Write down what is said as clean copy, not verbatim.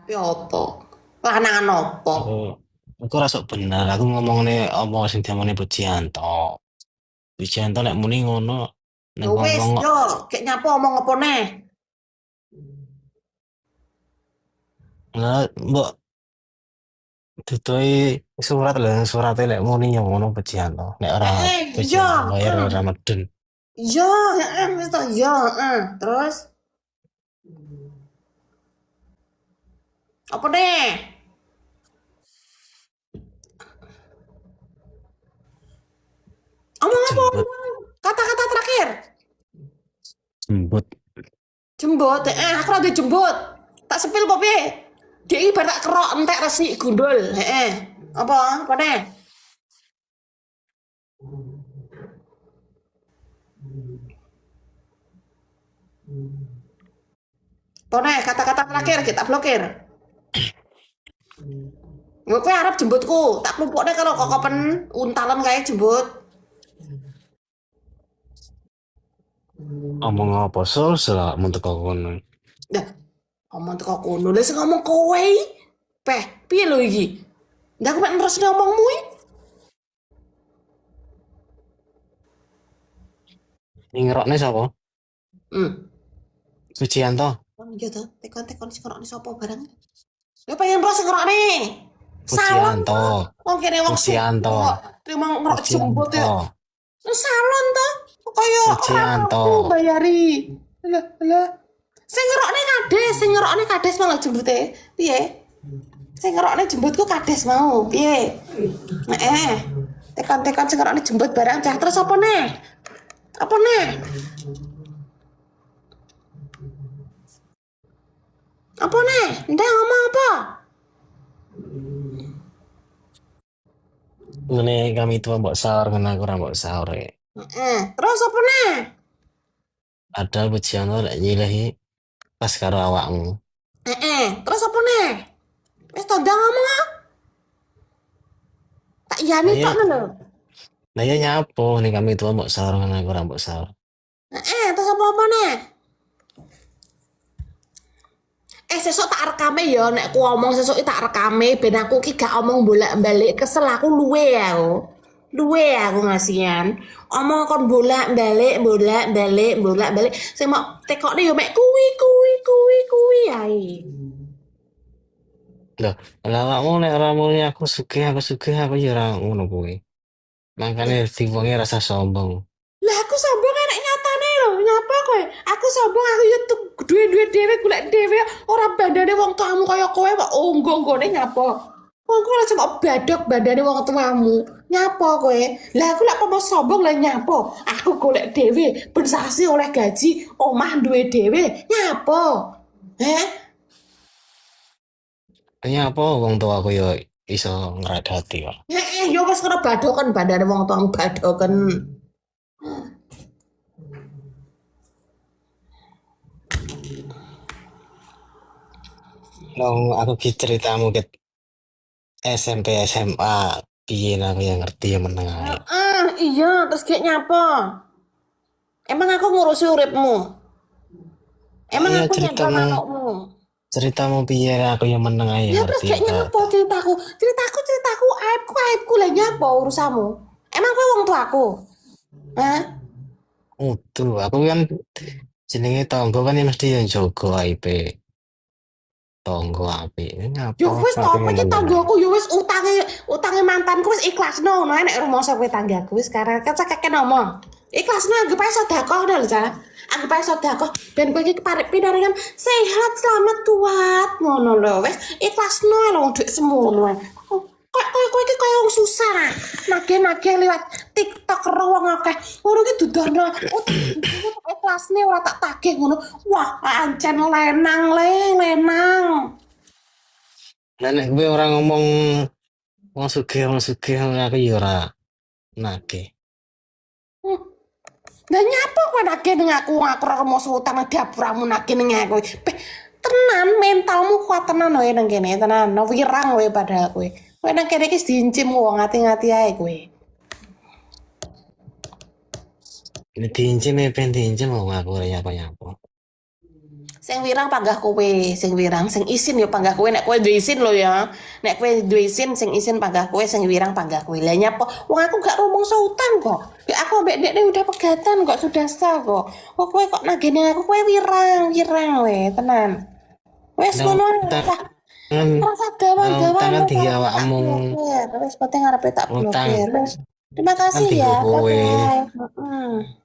Ya apa? Lanangan apa? Aku aku rasuk bener. Aku ngomongne apa sing diomongne Pujianto. Pujianto nek muni ngono nek Ya wis, ngomong kok yo, kayak nyapa omong apa neh? mbok dudohi surat lho, surate lek muni yo ngono Pujianto. Nek ora Iya, Pujianto bayar ora medun. iya, wis to, iya, terus apa neh? Omong apa? Jembut, Kata-kata terakhir. jembut. Jembut, aku rada jembut. Tak sepil kok piye? Dia iki bar tak kerok entek resik gundul. Apa? Apa neh? Apa neh? Kata-kata terakhir kita blokir. Kowe arep jembutku, tak klumpukne karo kokopen untalan kae jembut. Omong apa sul mun teko kono. Dah, ngomong teko kono. Lah sing ngomong kowe iki. Peh, piye lho iki? Ndak aku mek terus ngomongmu iki. Sing ngerokne sapa? Hmm. Pujianto. Kon yo to, tekon-tekon sing ngerokne sapa barang. Ya pengen terus sing ngerokne. Salon Pujianto. to. Wong kene wong Pujianto. suka. Terima ngerok jembut Pujianto. ya. Salon to. Kaya ora Pujianto. mampu bayari. Lah, lah. Sing ngerokne kades malah jembute. Piye? Sing ngerokne jembutku kades mau. Piye? Heeh. Tekan-tekan sing ngerokne jembut barang cah terus apa neh? Apa neh? Apa neh? Ndak ngomong apa? Ngene kami tua mbok sahur ngene aku ora mbok sahur rek. Terus apa neh? Ada Pujianto lek nyilehi pas karo awakmu. Terus apa neh? Wis to ndang ngomong ah. Tak iyani Lah tok ya, lho. lah ya nyapo nih kami tua mbok sahur ngene aku ora mbok sahur. Terus apa-apa neh? Sesuk tak rekame ya nek ku omong sesuk tak rekame ben aku ki gak omong bolak-balik kesel aku luwe aku. Luwe aku ngasihan. Omong kon bolak-balik, bolak-balik, bolak-balik. Sing mau tekokne yo mek kuwi ae. Loh, lah awakmu nek ora muni aku sugih aku ya ora ngono kuwi. Makane diwonge rasa sombong. Lah aku sombong enek nyatane lho, nyapa kowe? Aku sombong aku yo duwe-duwe dhewe golek dhewe ora bandane wong tuamu kaya kowe kok onggo-onggone nyapa. Wong kowe ora cuma badok bandane wong tuamu. Nyapa kowe? Lah aku lek apa sombong lah nyapa? Aku golek dhewe ben sasi oleh gaji, omah duwe dhewe. Nyapa? Heh? Nyapa wong tuaku ya iso ngradati kok. Yo wis kena badoken bandane wong tuamu badoken. Long aku ki ceritamu ke SMP SMA piye aku yang ngerti ya meneng ae. Iya, terus kayak nyapa? Emang aku ngurusi uripmu? Emang Iya aku nyadar ceritamu manukmu? ceritamu piye aku yang meneng ae Ya terus ngerti kayak apa. nyapa ceritaku? Ceritaku, aibku lah nyapa urusamu? Emang kowe wong tuaku? Hah? Utuh, aku kan jenenge tonggo kan ya mesti yang jogo aibe tonggo apik. Nyapa Yo wis to, aku kowe yang iki meneng ae. tanggoku yo wis utange mantanku wis ikhlasno ngono ae nek rumangsa kowe tanggaku wis karek kecekeke ngomong. Ikhlasno anggap ae sedekah lho Cah. Anggap ae sedekah ben kowe iki parek pinaringan sehat selamat kuat ngono lho wis ikhlasno lho duit semono ae. Kowe iki kaya wong susah. Nagih-nagih liwat TikTok karo wong akeh. Ngono ki dudono ikhlasne ora tak tagih ngono. Wah, ancen lenang lenang. Lah nek kowe ora ngomong wong sugih aku ya ora nagih. Hmm. Lah nyapa kowe nagih ning aku ora remoso utang nang dapuramu nagih ning aku. Beh, tenan mentalmu kuat tenan wae nang kene, tenan. No wirang wae padahal kowe. Kowe nang kene iki diincim wong ngati-ngati ae kowe. Ini diincim ya pengen diincim wong aku ora nyapa-nyapa. Sing wirang panggah kowe, sing wirang, sing isin yo panggah kowe, nek kowe duwe isin lho ya. Nek kowe duwe isin, sing isin panggah kowe, sing wirang panggah kowe. Lah nyapa? Wong aku gak rumangsa utang kok. Ya aku ambek dekne udah pegatan kok sudah sah kok. Kok kowe kok nagene aku kowe wirang we, tenan. Wes Nah, ngono ae. utang Rasa gawan-gawan utang kan lo tiga tak awakmu, blokir. Wes penting ngarepe tak utang blokir. Wes. Terima kan kasih tiga ya. Bye kowe. bye.